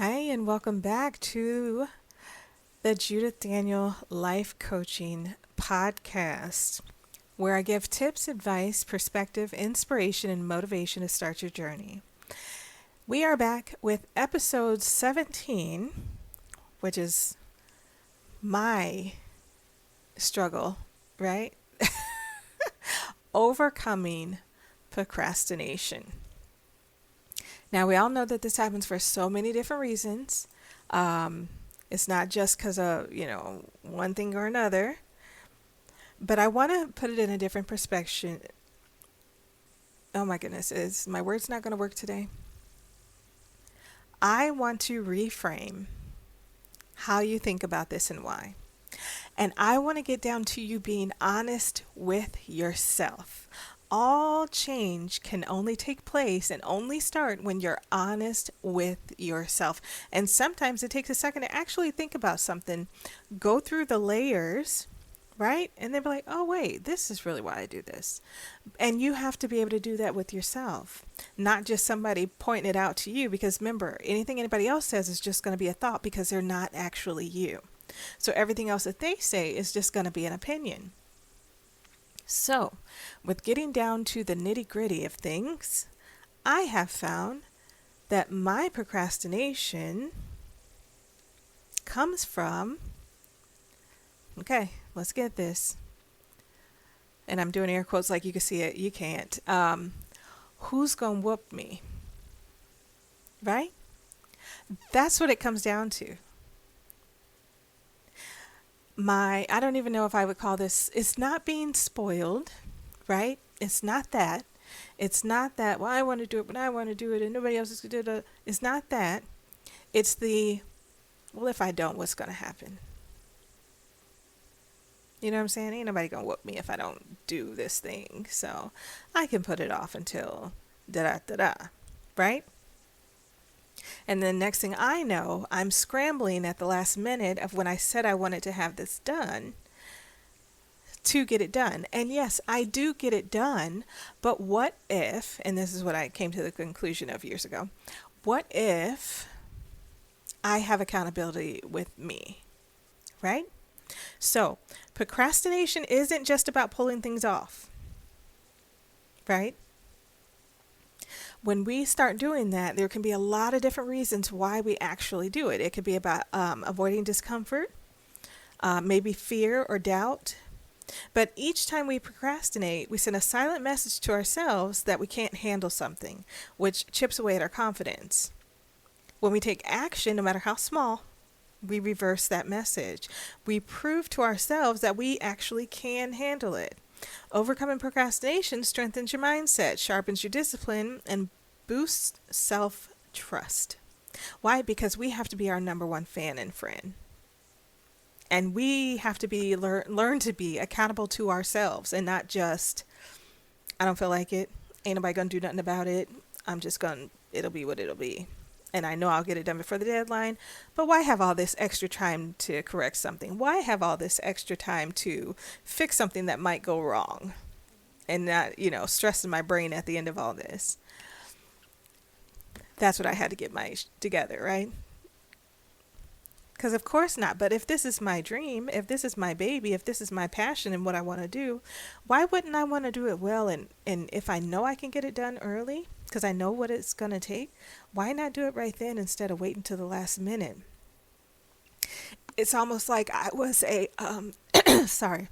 Hi, and welcome back to the Judith Daniel Life Coaching Podcast, where I give tips, advice, perspective, inspiration, and motivation to start your journey. We are back with episode 17, which is my struggle, right? Overcoming procrastination. Now, we all know that this happens for so many different reasons. It's not just because of, one thing or another. But I want to put it in a different perspective. Oh my goodness, is my words not going to work today? I want to reframe how you think about this and why. And I want to get down to you being honest with yourself. All change can only take place and only start when you're honest with yourself. And sometimes it takes a second to actually think about something, go through the layers, right? And then be like, oh, wait, this is really why I do this. And you have to be able to do that with yourself, not just somebody pointing it out to you. Because remember, anything anybody else says is just going to be a thought because they're not actually you. So everything else that they say is just going to be an opinion. So, with getting down to the nitty-gritty of things, I have found that my procrastination comes from, okay, let's get this. And I'm doing air quotes like you can see it, you can't. Who's going to whoop me? Right? That's what it comes down to. I don't even know if I would call this, it's not being spoiled, right? It's not that. It's not that, well, I want to do it, but I want to do it and nobody else is going to do it. It's not that. It's well, if I don't, what's going to happen? You know what I'm saying? Ain't nobody going to whoop me if I don't do this thing. So I can put it off until da-da-da-da, right? And then next thing I know, I'm scrambling at the last minute of when I said I wanted to have this done to get it done. And yes, I do get it done, but what if, and this is what I came to the conclusion of years ago, what if I have accountability with me, right? So procrastination isn't just about pulling things off, right? When we start doing that, there can be a lot of different reasons why we actually do it. It could be about avoiding discomfort, maybe fear or doubt. But each time we procrastinate, we send a silent message to ourselves that we can't handle something, which chips away at our confidence. When we take action, no matter how small, we reverse that message. We prove to ourselves that we actually can handle it. Overcoming procrastination strengthens your mindset, sharpens your discipline, and boosts self-trust. Why? Because we have to be our number one fan and friend. And we have to be learn to be accountable to ourselves and not just, I don't feel like it. Ain't nobody going to do nothing about it. It'll be what it'll be. And I know I'll get it done before the deadline, but why have all this extra time to correct something? Why have all this extra time to fix something that might go wrong and not, stressing my brain at the end of all this? That's what I had to get together, right? Because of course not. But if this is my dream, if this is my baby, if this is my passion and what I want to do, why wouldn't I want to do it well? And if I know I can get it done early, because I know what it's going to take, why not do it right then instead of waiting till the last minute? It's almost like I was sorry.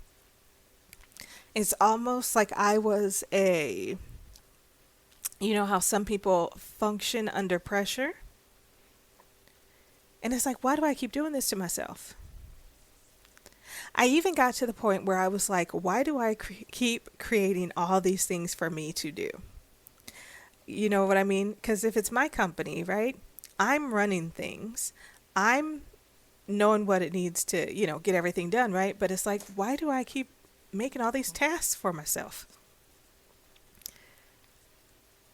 It's almost like I was you know how some people function under pressure? And it's like, why do I keep doing this to myself? I even got to the point where I was like, why do I keep creating all these things for me to do? You know what I mean? Because if it's my company, right? I'm running things. I'm knowing what it needs to, get everything done, right? But it's like, why do I keep making all these tasks for myself?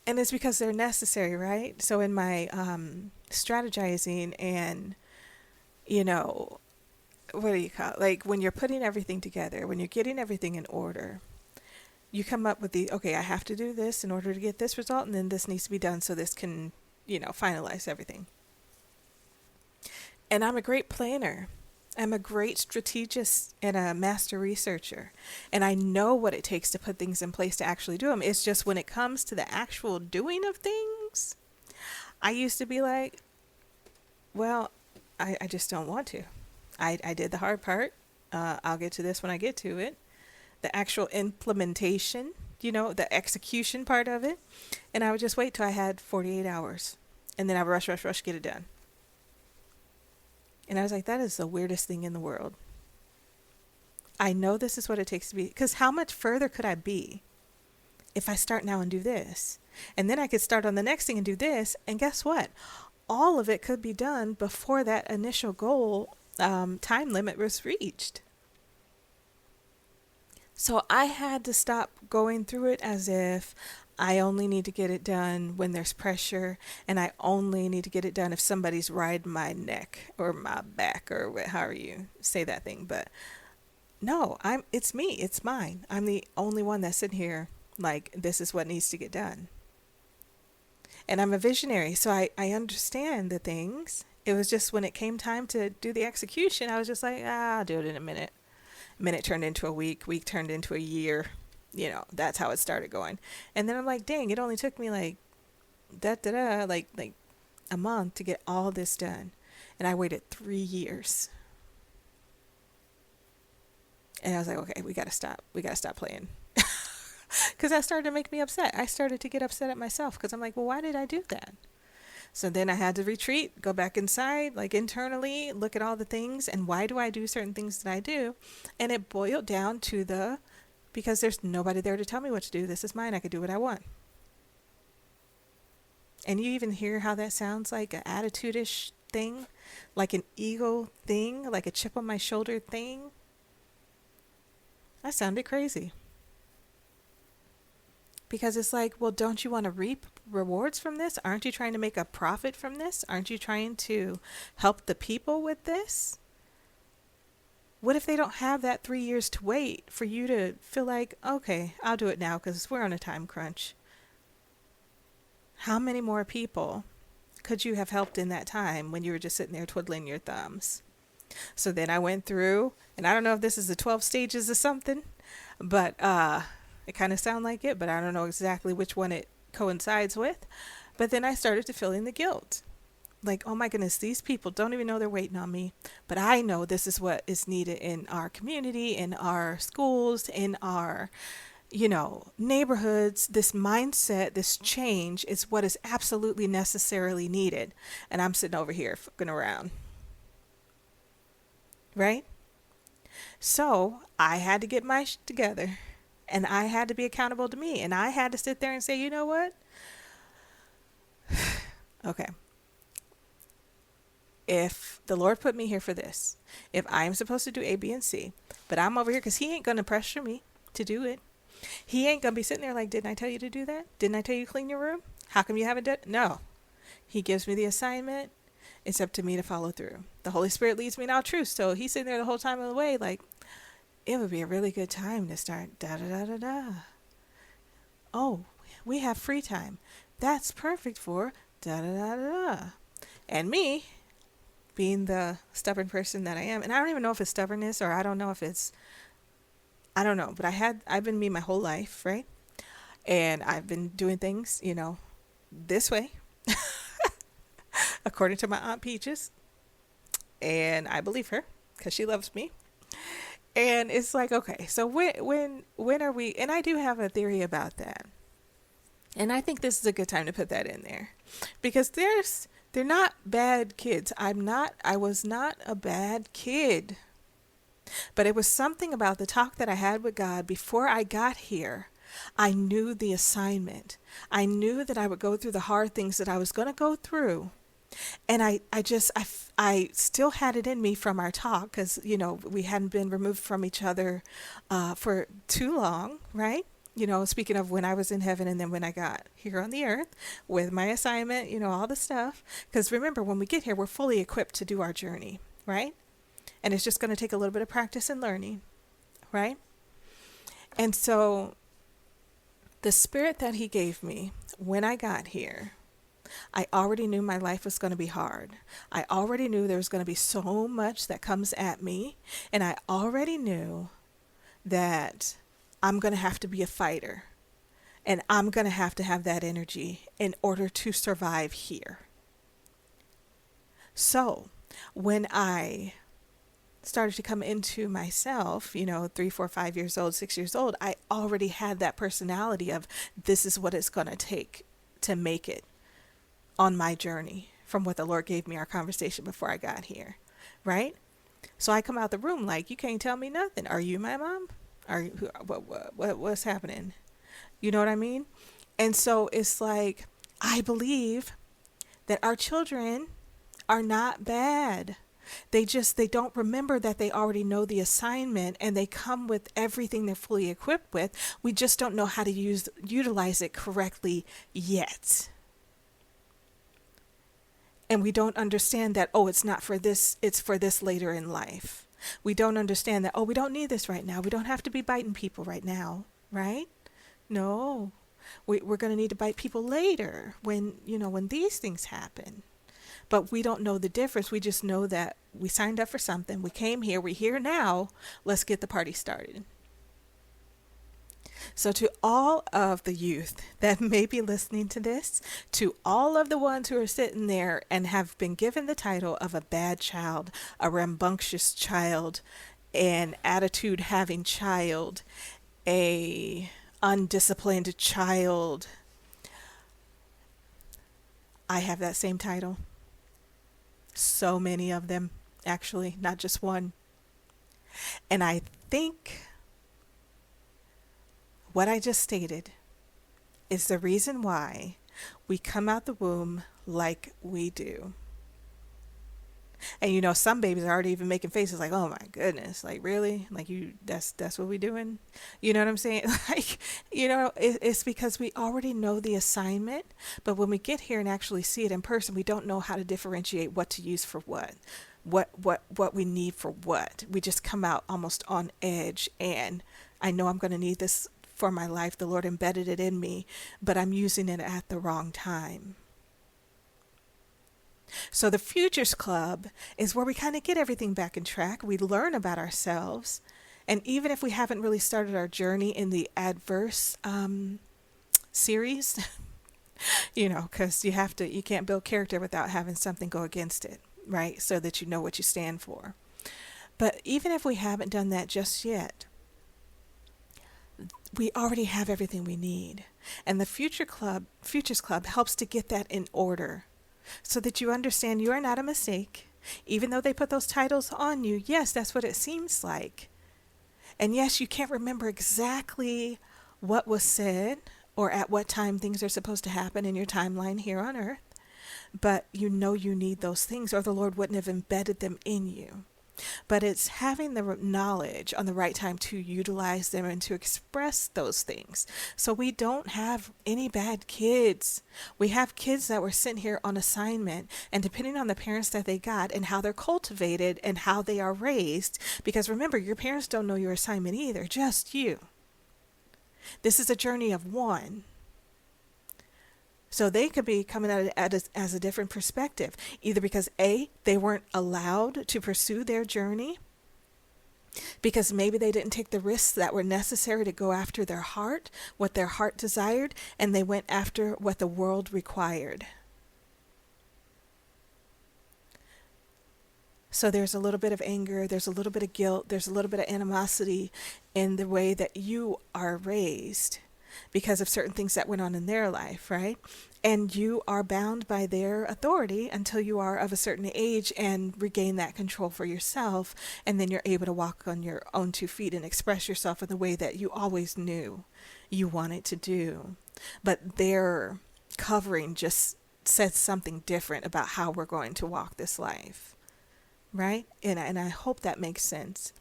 And it's because they're necessary, right? So in my strategizing and, what do you call it? Like when you're putting everything together, when you're getting everything in order, you come up with okay, I have to do this in order to get this result, and then this needs to be done so this can, finalize everything. And I'm a great planner. I'm a great strategist and a master researcher. And I know what it takes to put things in place to actually do them. It's just when it comes to the actual doing of things, I used to be like, well, I just don't want to. I did the hard part. I'll get to this when I get to it. The actual implementation, the execution part of it. And I would just wait till I had 48 hours. And then I would rush, get it done. And I was like, that is the weirdest thing in the world. I know this is what it takes to be, because how much further could I be if I start now and do this? And then I could start on the next thing and do this. And guess what? All of it could be done before that initial goal time limit was reached. So I had to stop going through it as if I only need to get it done when there's pressure, and I only need to get it done if somebody's riding my neck or my back or however you say that thing. But no, it's me, it's mine. I'm the only one that's sitting here like, this is what needs to get done. And I'm a visionary, so I understand the things. It was just when it came time to do the execution, I was just like, I'll do it in a minute. Minute turned into a week turned into a year. That's how it started going. And then I'm like, dang, it only took me like a month to get all this done. And I waited 3 years. And I was like, okay, we got to stop. We got to stop playing. Because that started to make me upset. I started to get upset at myself because I'm like, well, why did I do that? So then I had to retreat, go back inside, like internally, look at all the things and why do I do certain things that I do? And it boiled down to because there's nobody there to tell me what to do. This is mine. I could do what I want. And you even hear how that sounds like an attitude-ish thing, like an ego thing, like a chip on my shoulder thing. That sounded crazy. Because it's like, well, don't you want to reap rewards from this? Aren't you trying to make a profit from this? Aren't you trying to help the people with this? What if they don't have that 3 years to wait for you to feel like, okay, I'll do it now because we're on a time crunch? How many more people could you have helped in that time when you were just sitting there twiddling your thumbs? So then I went through, and I don't know if this is the 12 stages or something, but it kind of sounds like it, but I don't know exactly which one it coincides with. But then I started to feel in the guilt. Like, oh my goodness, these people don't even know they're waiting on me. But I know this is what is needed in our community, in our schools, in our, neighborhoods. This mindset, this change is what is absolutely necessarily needed. And I'm sitting over here fucking around. Right? So I had to get my shit together. And I had to be accountable to me. And I had to sit there and say, you know what? Okay. If the Lord put me here for this, if I'm supposed to do A, B, and C, but I'm over here because he ain't going to pressure me to do it. He ain't going to be sitting there like, didn't I tell you to do that? Didn't I tell you to clean your room? How come you haven't done it? No. He gives me the assignment. It's up to me to follow through. The Holy Spirit leads me in all truth. So he's sitting there the whole time of the way like, it would be a really good time to start da-da-da-da-da. Oh, we have free time. That's perfect for da-da-da-da-da. And me, being the stubborn person that I am, and I don't even know if it's stubbornness or I don't know, but I've been me my whole life, right? And I've been doing things, this way, according to my Aunt Peaches. And I believe her because she loves me. And it's like, okay, so when are we, and I do have a theory about that. And I think this is a good time to put that in there because they're not bad kids. I was not a bad kid, but it was something about the talk that I had with God before I got here. I knew the assignment. I knew that I would go through the hard things that I was going to go through. And I still had it in me from our talk because, we hadn't been removed from each other for too long, right? Speaking of when I was in heaven and then when I got here on the earth with my assignment, all the stuff. Because remember, when we get here, we're fully equipped to do our journey, right? And it's just going to take a little bit of practice and learning, right? And so the spirit that he gave me when I got here, I already knew my life was going to be hard. I already knew there was going to be so much that comes at me. And I already knew that I'm going to have to be a fighter. And I'm going to have that energy in order to survive here. So when I started to come into myself, 3, 4, 5 years old, 6 years old, I already had that personality of this is what it's going to take to make it on my journey from what the Lord gave me, our conversation before I got here, right? So I come out the room like, you can't tell me nothing. Are you my mom? Are you, what's happening? You know what I mean? And so it's like, I believe that our children are not bad. They don't remember that they already know the assignment, and they come with everything they're fully equipped with. We just don't know how to utilize it correctly yet. And we don't understand that, it's not for this, it's for this later in life. We don't understand that, we don't need this right now. We don't have to be biting people right now, right? No, we're going to need to bite people later when these things happen. But we don't know the difference. We just know that we signed up for something. We came here. We're here now. Let's get the party started. So to all of the youth that may be listening to this, to all of the ones who are sitting there and have been given the title of a bad child, a rambunctious child, an attitude having child, a undisciplined child, I have that same title. So many of them, actually, not just one. And I think what I just stated is the reason why we come out the womb like we do. And some babies are already even making faces like, oh my goodness, like really? Like that's what we doing? You know what I'm saying? Like, it's because we already know the assignment, but when we get here and actually see it in person, we don't know how to differentiate what to use for what we need for what. We just come out almost on edge, and I know I'm going to need this for my life. The Lord embedded it in me, but I'm using it at the wrong time. So the Futures Club is where we kind of get everything back in track. We learn about ourselves. And even if we haven't really started our journey in the adverse series, because you can't build character without having something go against it, right? So that you know what you stand for. But even if we haven't done that just yet, we already have everything we need. And the Futures Club helps to get that in order, so that you understand you are not a mistake. Even though they put those titles on you, yes, that's what it seems like. And yes, you can't remember exactly what was said or at what time things are supposed to happen in your timeline here on earth, but you need those things, or the Lord wouldn't have embedded them in you. But it's having the knowledge on the right time to utilize them and to express those things. So we don't have any bad kids. We have kids that were sent here on assignment, and depending on the parents that they got and how they're cultivated and how they are raised, because remember, your parents don't know your assignment either, just you. This is a journey of one. So they could be coming at it as a different perspective, either because A, they weren't allowed to pursue their journey, because maybe they didn't take the risks that were necessary to go after their heart, what their heart desired, and they went after what the world required. So there's a little bit of anger, there's a little bit of guilt, there's a little bit of animosity in the way that you are raised, because of certain things that went on in their life, right? And you are bound by their authority until you are of a certain age and regain that control for yourself, and then you're able to walk on your own 2 feet and express yourself in the way that you always knew you wanted to do. But their covering just says something different about how we're going to walk this life, right? And I hope that makes sense.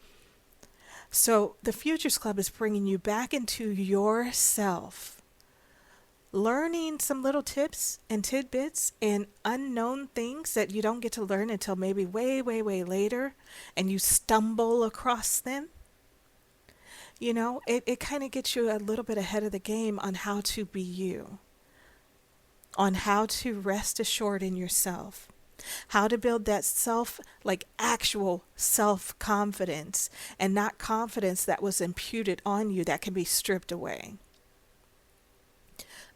So the Futures Club is bringing you back into yourself, learning some little tips and tidbits and unknown things that you don't get to learn until maybe way, way, way later, and you stumble across them. It kind of gets you a little bit ahead of the game on how to be you. on how to rest assured in yourself, how to build that actual self confidence, and not confidence that was imputed on you that can be stripped away,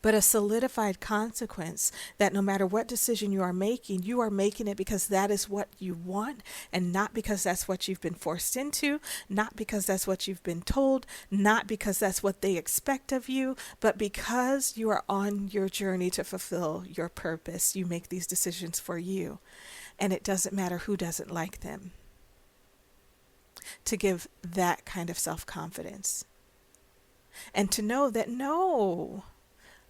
but a solidified consequence that no matter what decision you are making it because that is what you want, and not because that's what you've been forced into, not because that's what you've been told, not because that's what they expect of you, but because you are on your journey to fulfill your purpose. You make these decisions for you, and it doesn't matter who doesn't like them. To give that kind of self-confidence, and to know that no,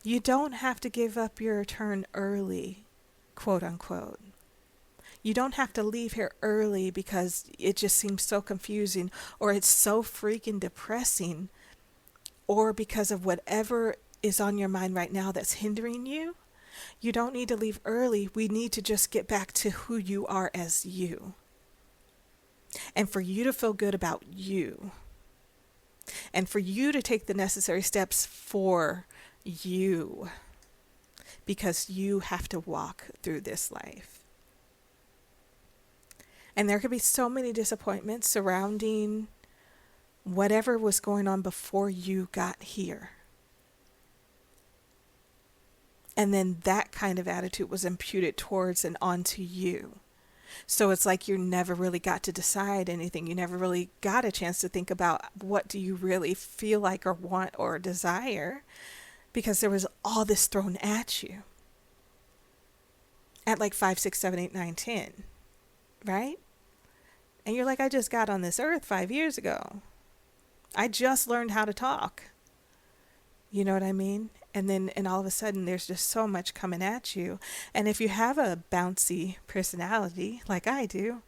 you don't have to give up your turn early, quote unquote. You don't have to leave here early because it just seems so confusing, or it's so freaking depressing, or because of whatever is on your mind right now that's hindering you. You don't need to leave early. We need to just get back to who you are as you. And for you to feel good about you. And for you to take the necessary steps for you, because you have to walk through this life. And there could be so many disappointments surrounding whatever was going on before you got here. And then that kind of attitude was imputed towards and onto you. So it's like you never really got to decide anything. You never really got a chance to think about what do you really feel like or want or desire, because there was all this thrown at you at like 5, 6, 7, 8, 9, 10, right? And you're like, I just got on this earth 5 years ago. I just learned how to talk. You know what I mean? And all of a sudden there's just so much coming at you. And if you have a bouncy personality like I do,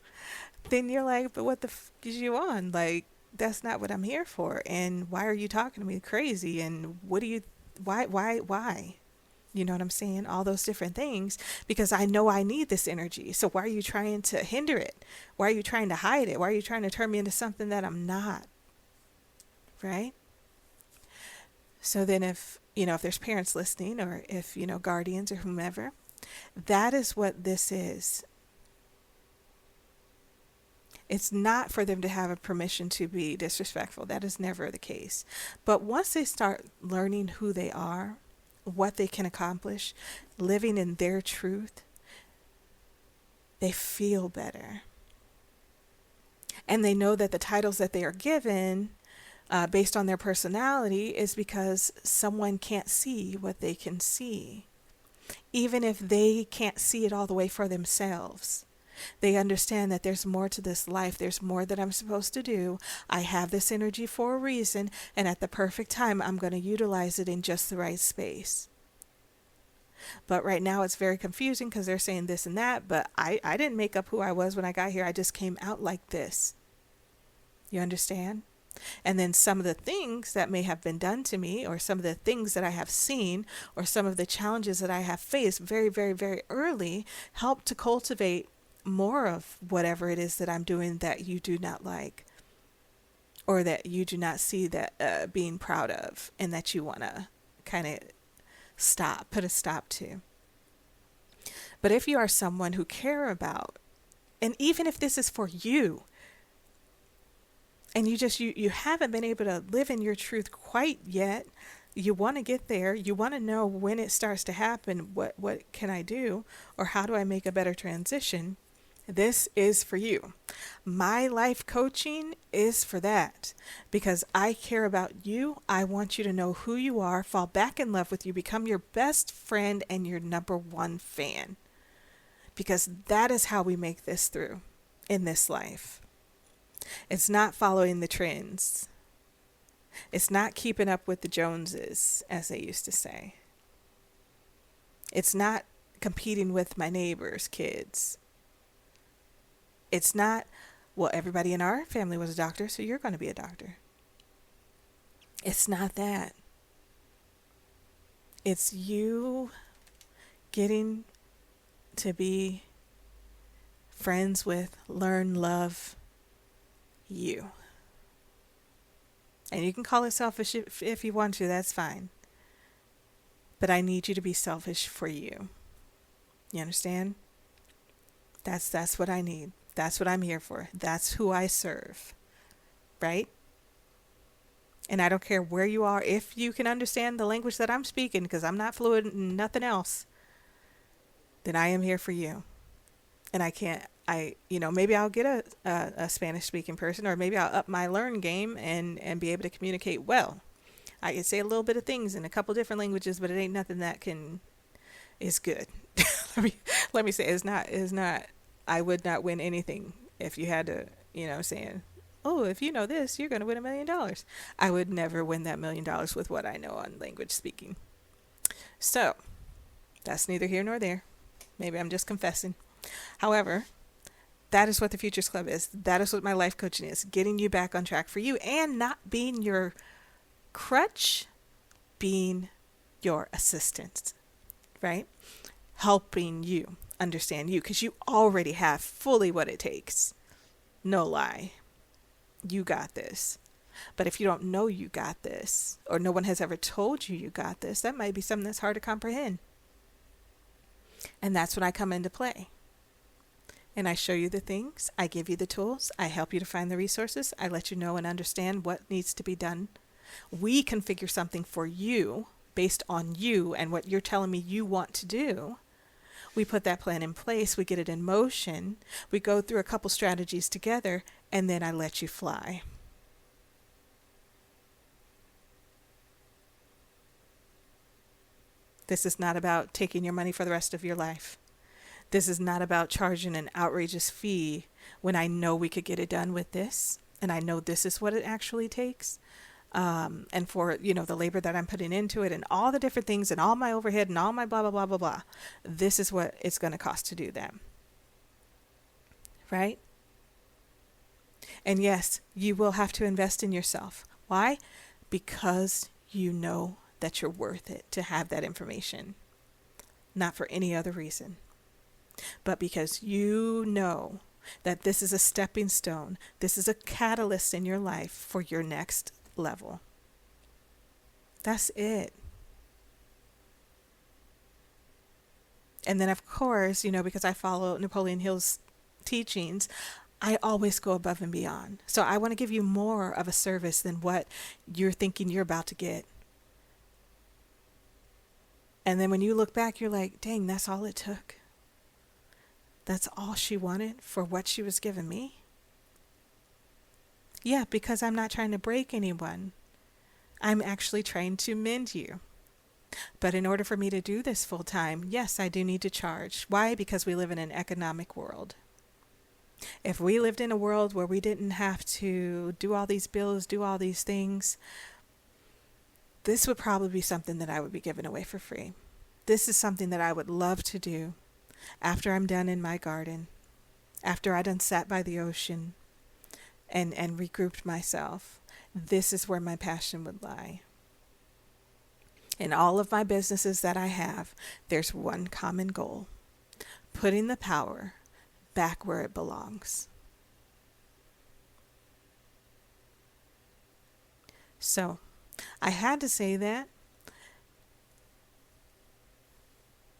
then you're like, but what the f is you on? Like, that's not what I'm here for. And why are you talking to me crazy? And why? You know what I'm saying? All those different things, because I know I need this energy. So why are you trying to hinder it? Why are you trying to hide it? Why are you trying to turn me into something that I'm not? Right? So then if there's parents listening, or if, guardians or whomever, that is what this is. It's not for them to have a permission to be disrespectful. That is never the case. But once they start learning who they are, what they can accomplish, living in their truth, they feel better. And they know that the titles that they are given based on their personality is because someone can't see what they can see. Even if they can't see it all the way for themselves, they understand that there's more to this life. There's more that I'm supposed to do. I have this energy for a reason, and at the perfect time, I'm going to utilize it in just the right space. But right now it's very confusing because they're saying this and that, but I didn't make up who I was when I got here. I just came out like this. You understand? And then some of the things that may have been done to me, or some of the things that I have seen, or some of the challenges that I have faced very, very, very early, help to cultivate more of whatever it is that I'm doing that you do not like, or that you do not see that being proud of, and that you want to kind of put a stop to. But if you are someone who care about, and even if this is for you, and you haven't been able to live in your truth quite yet, you want to get there, you want to know when it starts to happen, what can I do, or how do I make a better transition, this is for you. My life coaching is for that, because I care about you. I want you to know who you are, fall back in love with you, become your best friend and your number one fan, because that is how we make this through in this life. It's not following the trends. It's not keeping up with the Joneses, as they used to say. It's not competing with my neighbor's kids. It's not, well, everybody in our family was a doctor, so you're going to be a doctor. It's not that. It's you getting to be friends with, learn, love you. And you can call it selfish if you want to, that's fine. but I need you to be selfish for you. You understand? That's what I need. That's what I'm here for. That's who I serve. Right? And I don't care where you are, if you can understand the language that I'm speaking, because I'm not fluent in nothing else, then I am here for you. And maybe I'll get a Spanish speaking person, or maybe I'll up my learn game and be able to communicate well. I can say a little bit of things in a couple different languages, but it ain't nothing that is good. let me say is not, I would not win anything if you had to, saying, oh, if you know this, you're going to win $1 million. I would never win that $1 million with what I know on language speaking. So that's neither here nor there. Maybe I'm just confessing. However, that is what the Futures Club is. That is what my life coaching is. Getting you back on track for you, and not being your crutch, being your assistant, right? Helping you understand you, because you already have fully what it takes. No lie. You got this. But if you don't know you got this, or no one has ever told you got this, that might be something that's hard to comprehend. And that's when I come into play. And I show you the things, I give you the tools, I help you to find the resources, I let you know and understand what needs to be done. We configure something for you based on you and what you're telling me you want to do. We put that plan in place, we get it in motion, we go through a couple strategies together, and then I let you fly. This is not about taking your money for the rest of your life. This is not about charging an outrageous fee when I know we could get it done with this, and I know this is what it actually takes. And for, the labor that I'm putting into it and all the different things and all my overhead and all my blah, blah, blah, blah, blah. This is what it's going to cost to do that. Right? And yes, you will have to invest in yourself. Why? Because you know that you're worth it to have that information. Not for any other reason. But because you know that this is a stepping stone. This is a catalyst in your life for your next level. That's it. And then of course, because I follow Napoleon Hill's teachings, I always go above and beyond. So I want to give you more of a service than what you're thinking you're about to get. And then when you look back, you're like, dang, that's all it took. That's all she wanted for what she was giving me. Yeah, because I'm not trying to break anyone. I'm actually trying to mend you. But in order for me to do this full time, yes, I do need to charge. Why? Because we live in an economic world. If we lived in a world where we didn't have to do all these bills, do all these things, this would probably be something that I would be giving away for free. This is something that I would love to do after I'm done in my garden, after I done sat by the ocean and regrouped myself. This is where my passion would lie. In all of my businesses that I have, there's one common goal: putting the power back where it belongs. So, I had to say that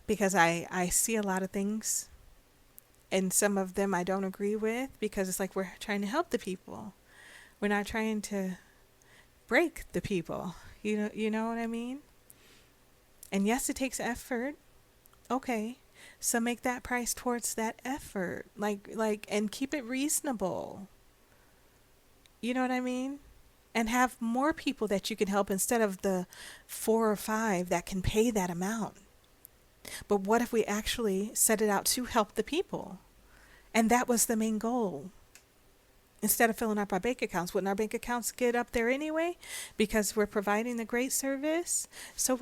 because I see a lot of things, and some of them I don't agree with, because it's like we're trying to help the people. We're not trying to break the people. You know what I mean? And yes, it takes effort. Okay. So make that price towards that effort. Like and keep it reasonable. You know what I mean? And have more people that you can help instead of the 4 or 5 that can pay that amount. But what if we actually set it out to help the people? And that was the main goal. Instead of filling up our bank accounts, wouldn't our bank accounts get up there anyway? Because we're providing the great service. So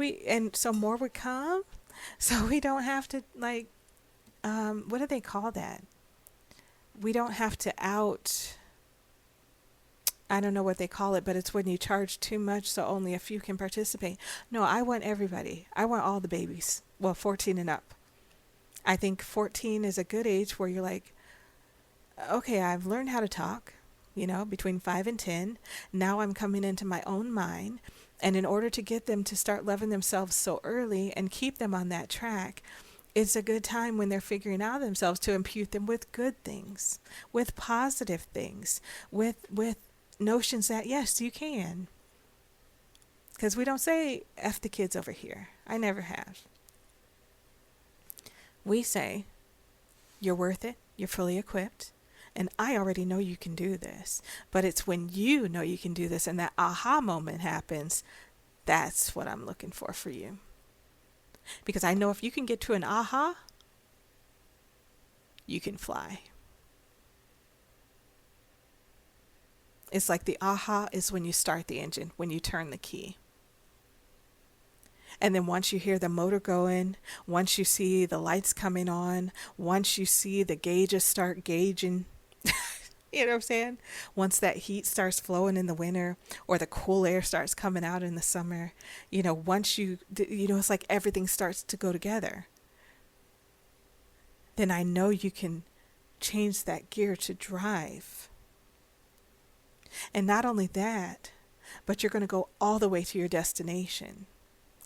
more would come. So we don't have to what do they call that? We don't have to I don't know what they call it, but it's when you charge too much so only a few can participate. No, I want everybody. I want all the babies. Well, 14 and up. I think 14 is a good age where you're like, okay, I've learned how to talk. between 5 and 10. Now I'm coming into my own mind. And in order to get them to start loving themselves so early and keep them on that track, it's a good time when they're figuring out themselves to impute them with good things, with positive things, with notions that, yes, you can. Because we don't say, F the kids over here. I never have. We say, you're worth it, you're fully equipped, and I already know you can do this. But it's when you know you can do this and that aha moment happens, that's what I'm looking for you. Because I know if you can get to an aha, you can fly. It's like the aha is when you start the engine, when you turn the key. And then once you hear the motor going, once you see the lights coming on, once you see the gauges start gauging, you know what I'm saying? Once that heat starts flowing in the winter or the cool air starts coming out in the summer, once it's like everything starts to go together. Then I know you can change that gear to drive. And not only that, but you're going to go all the way to your destination.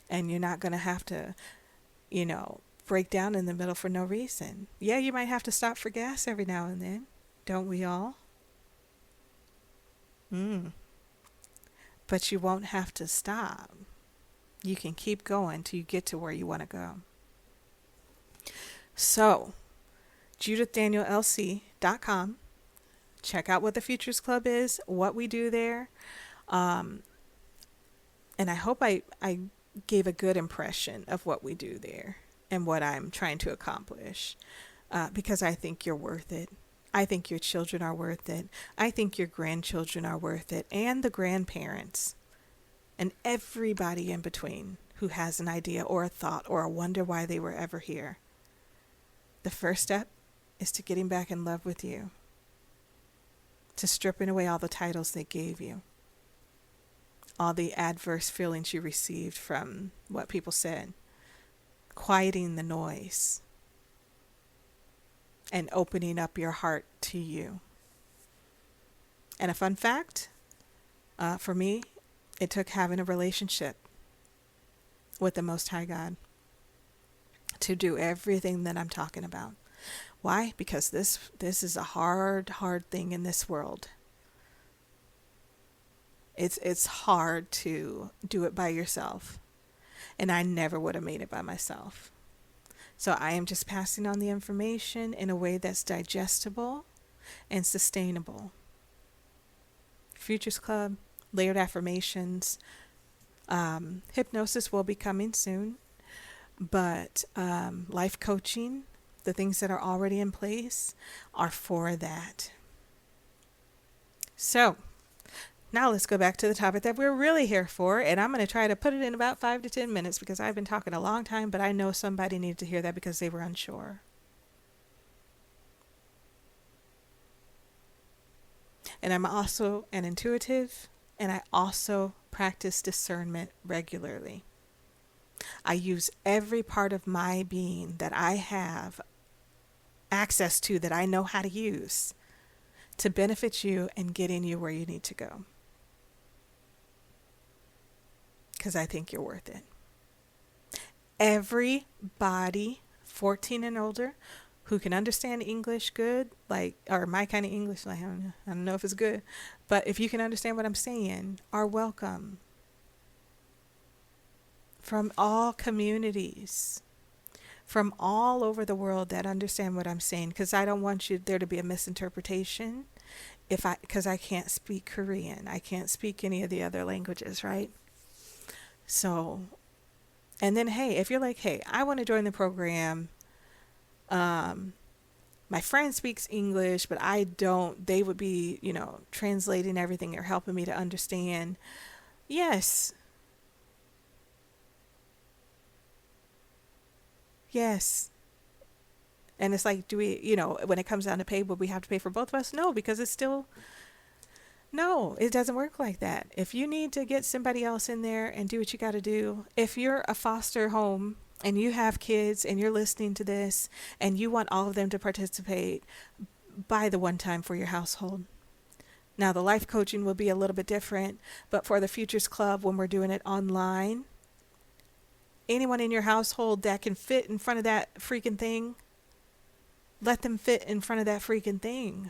And you're not going to have to, break down in the middle for no reason. Yeah, you might have to stop for gas every now and then. Don't we all? But you won't have to stop. You can keep going till you get to where you want to go. So, JudithDanielLC.com. Check out what the Futures Club is, what we do there. And I hope I gave a good impression of what we do there and what I'm trying to accomplish, because I think you're worth it. I think your children are worth it. I think your grandchildren are worth it, and the grandparents and everybody in between who has an idea or a thought or a wonder why they were ever here. The first step is to getting back in love with you, to stripping away all the titles they gave you, all the adverse feelings you received from what people said, quieting the noise, and opening up your heart to you. And a fun fact, for me, it took having a relationship with the Most High God to do everything that I'm talking about. Why? Because this is a hard thing in this world. It's hard to do it by yourself. And I never would have made it by myself. So I am just passing on the information in a way that's digestible and sustainable. Futures Club, layered affirmations, hypnosis will be coming soon. But life coaching, the things that are already in place, are for that. So, now let's go back to the topic that we're really here for, and I'm going to try to put it in about 5 to 10 minutes because I've been talking a long time, but I know somebody needed to hear that because they were unsure. And I'm also an intuitive, and I also practice discernment regularly. I use every part of my being that I have access to, that I know how to use, to benefit you and getting you where you need to go. Because I think you're worth it. Everybody 14 and older who can understand English good, or my kind of English, I don't know if it's good, but if you can understand what I'm saying, are welcome. From all communities, from all over the world that understand what I'm saying, because I don't want there to be a misinterpretation because I can't speak Korean. I can't speak any of the other languages, right? So, and then, hey, if you're like, hey, I want to join the program, my friend speaks English, but I don't, they would be, translating everything or helping me to understand. Yes. And it's like, do we, when it comes down to pay, would we have to pay for both of us? No, because no, it doesn't work like that. If you need to get somebody else in there and do what you got to do, if you're a foster home and you have kids and you're listening to this and you want all of them to participate, buy the one time for your household. Now, the life coaching will be a little bit different, but for the Futures Club, when we're doing it online, anyone in your household that can fit in front of that freaking thing, let them fit in front of that freaking thing.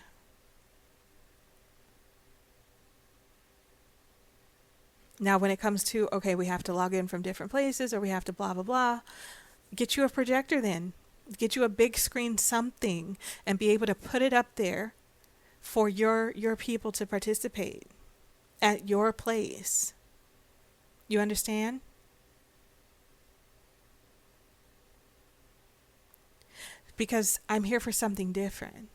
Now, when it comes to, okay, we have to log in from different places or we have to blah, blah, blah, get you a projector then. Get you a big screen something and be able to put it up there for your people to participate at your place. You understand? Because I'm here for something different.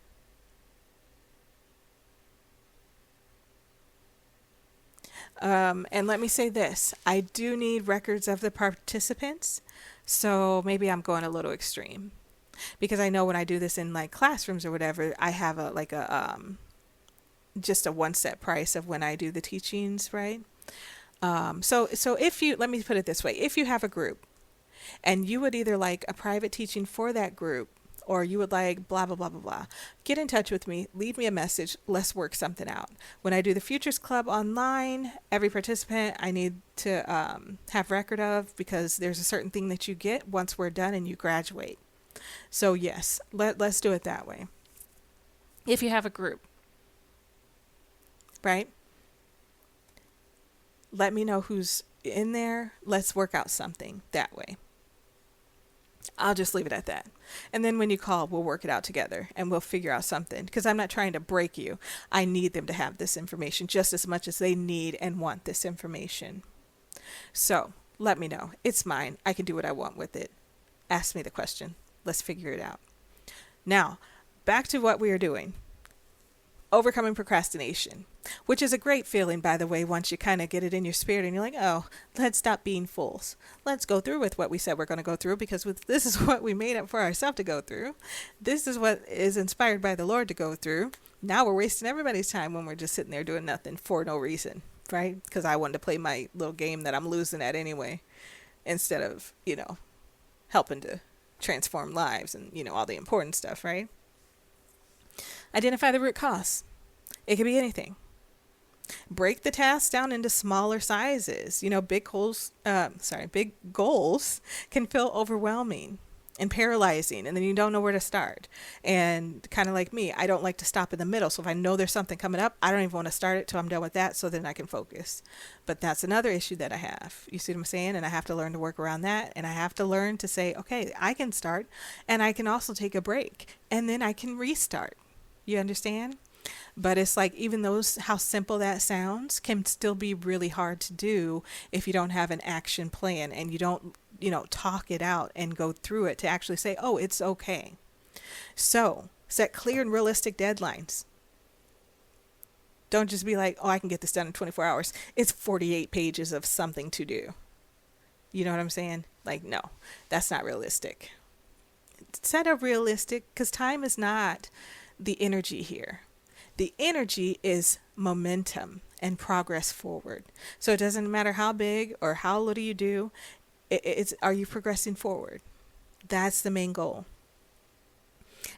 And let me say this, I do need records of the participants, so maybe I'm going a little extreme. Because I know when I do this in like classrooms or whatever, I have just a one set price of when I do the teachings, right? So if you, let me put it this way, if you have a group and you would either like a private teaching for that group, or you would like blah, blah, blah, blah, blah, get in touch with me, leave me a message, let's work something out. When I do the Futures Club online, every participant I need to have record of, because there's a certain thing that you get once we're done and you graduate. So yes, let's do it that way. If you have a group, right? Let me know who's in there. Let's work out something that way. I'll just leave it at that. And then when you call, we'll work it out together and we'll figure out something, because I'm not trying to break you. I need them to have this information just as much as they need and want this information. So let me know. It's mine. I can do what I want with it. Ask me the question. Let's figure it out. Now, back to what we are doing. Overcoming procrastination, which is a great feeling, by the way, once you kind of get it in your spirit and you're like, oh, let's stop being fools. Let's go through with what we said we're going to go through, because this is what we made up for ourselves to go through. This is what is inspired by the Lord to go through. Now we're wasting everybody's time when we're just sitting there doing nothing for no reason, right? Because I wanted to play my little game that I'm losing at anyway, instead of, helping to transform lives and, all the important stuff, right? Identify the root cause. It could be anything. Break the task down into smaller sizes. Big goals can feel overwhelming and paralyzing, and then you don't know where to start. And kind of like me, I don't like to stop in the middle. So if I know there's something coming up, I don't even want to start it till I'm done with that, so then I can focus. But that's another issue that I have. You see what I'm saying? And I have to learn to work around that. And I have to learn to say, okay, I can start, and I can also take a break, and then I can restart. You understand? But it's like, even how simple that sounds can still be really hard to do if you don't have an action plan and you don't, talk it out and go through it to actually say, oh, it's okay. So set clear and realistic deadlines. Don't just be like, oh, I can get this done in 24 hours. It's 48 pages of something to do. You know what I'm saying? Like, no, that's not realistic. Set a realistic, because time is not the energy here. The energy is momentum and progress forward. So it doesn't matter how big or how little you do, are you progressing forward? That's the main goal.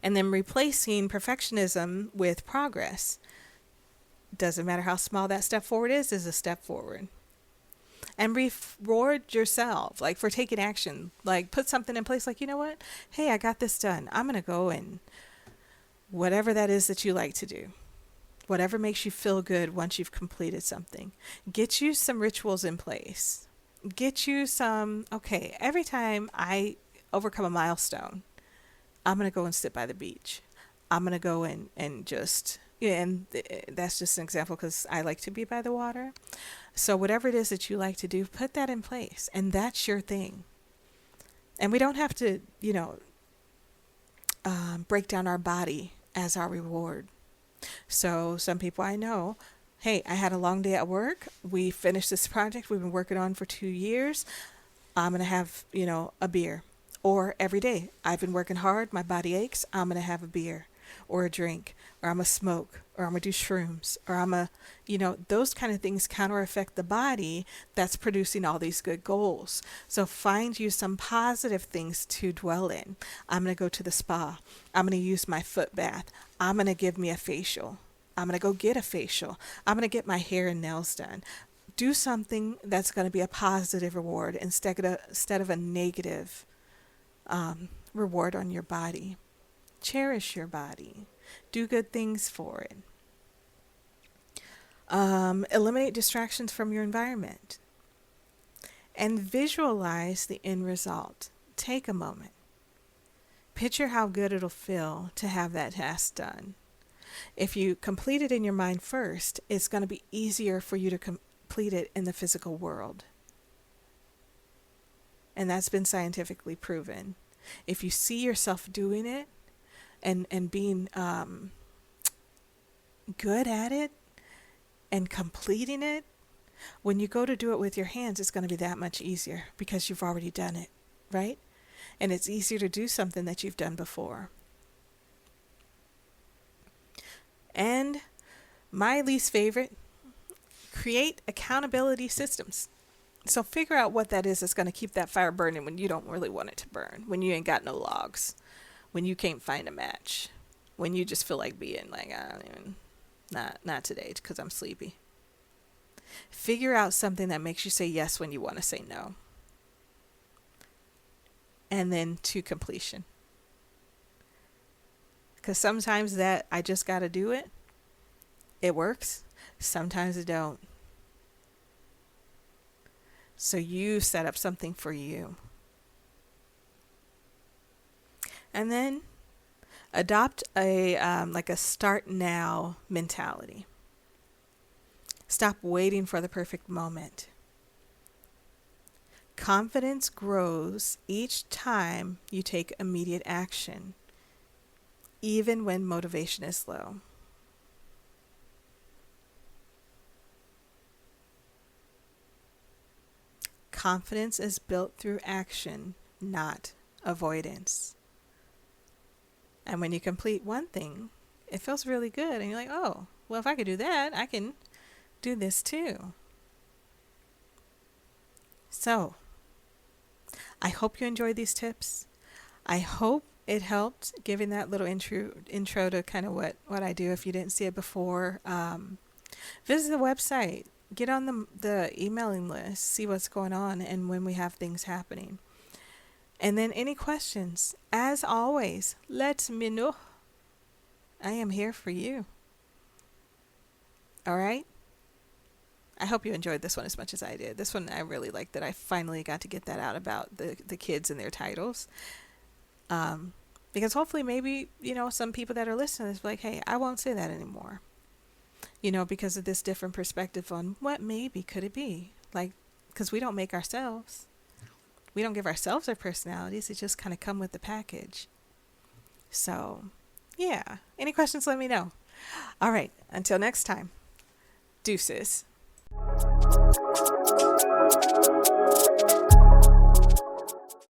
And then replacing perfectionism with progress. Doesn't matter how small that step forward is a step forward. And reward yourself, like for taking action. Like put something in place, like, you know what? Hey, I got this done. I'm going to go and whatever that is that you like to do. Whatever makes you feel good once you've completed something. Get you some rituals in place. Get you some, okay, every time I overcome a milestone, I'm going to go and sit by the beach. I'm going to go and just, and that's just an example because I like to be by the water. So whatever it is that you like to do, put that in place. And that's your thing. And we don't have to, break down our body as our reward. So some people I know, hey, I had a long day at work. We finished this project we've been working on for 2 years. I'm going to have, a beer. Or every day, I've been working hard, my body aches, I'm going to have a beer or a drink, or I'm going to smoke, or I'm going to do shrooms, or I'm going to, those kind of things counter affect the body that's producing all these good goals. So find you some positive things to dwell in. I'm going to go to the spa. I'm going to use my foot bath. I'm going to give me a facial. I'm going to go get a facial. I'm going to get my hair and nails done. Do something that's going to be a positive reward instead of a negative reward on your body. Cherish your body. Do good things for it. Eliminate distractions from your environment. And visualize the end result. Take a moment. Picture how good it'll feel to have that task done. If you complete it in your mind first, it's going to be easier for you to complete it in the physical world. And that's been scientifically proven. If you see yourself doing it and being good at it and completing it, when you go to do it with your hands, it's going to be that much easier because you've already done it, right? And it's easier to do something that you've done before. And my least favorite, create accountability systems. So figure out what that is that's going to keep that fire burning when you don't really want it to burn, when you ain't got no logs, when you can't find a match, when you just feel like being like, I don't even, not today because I'm sleepy. Figure out something that makes you say yes when you want to say no. And then to completion. Because sometimes that I just got to do it. It works. Sometimes it don't. So you set up something for you. And then adopt a like a start now mentality. Stop waiting for the perfect moment. Confidence grows each time you take immediate action, even when motivation is low. Confidence is built through action, not avoidance. And when you complete one thing, it feels really good. And you're like, oh, well, if I could do that, I can do this too. So, I hope you enjoyed these tips. I hope it helped giving that little intro to kind of what I do if you didn't see it before. Visit the website. Get on the emailing list. See what's going on and when we have things happening. And then any questions, as always, let me know. I am here for you. All right? I hope you enjoyed this one as much as I did. This one I really liked that I finally got to get that out about the kids and their titles. Because hopefully maybe, some people that are listening is like, hey, I won't say that anymore. Because of this different perspective on what maybe could it be. Like, because we don't make ourselves. We don't give ourselves our personalities. It just kind of come with the package. So, yeah. Any questions, let me know. All right. Until next time. Deuces.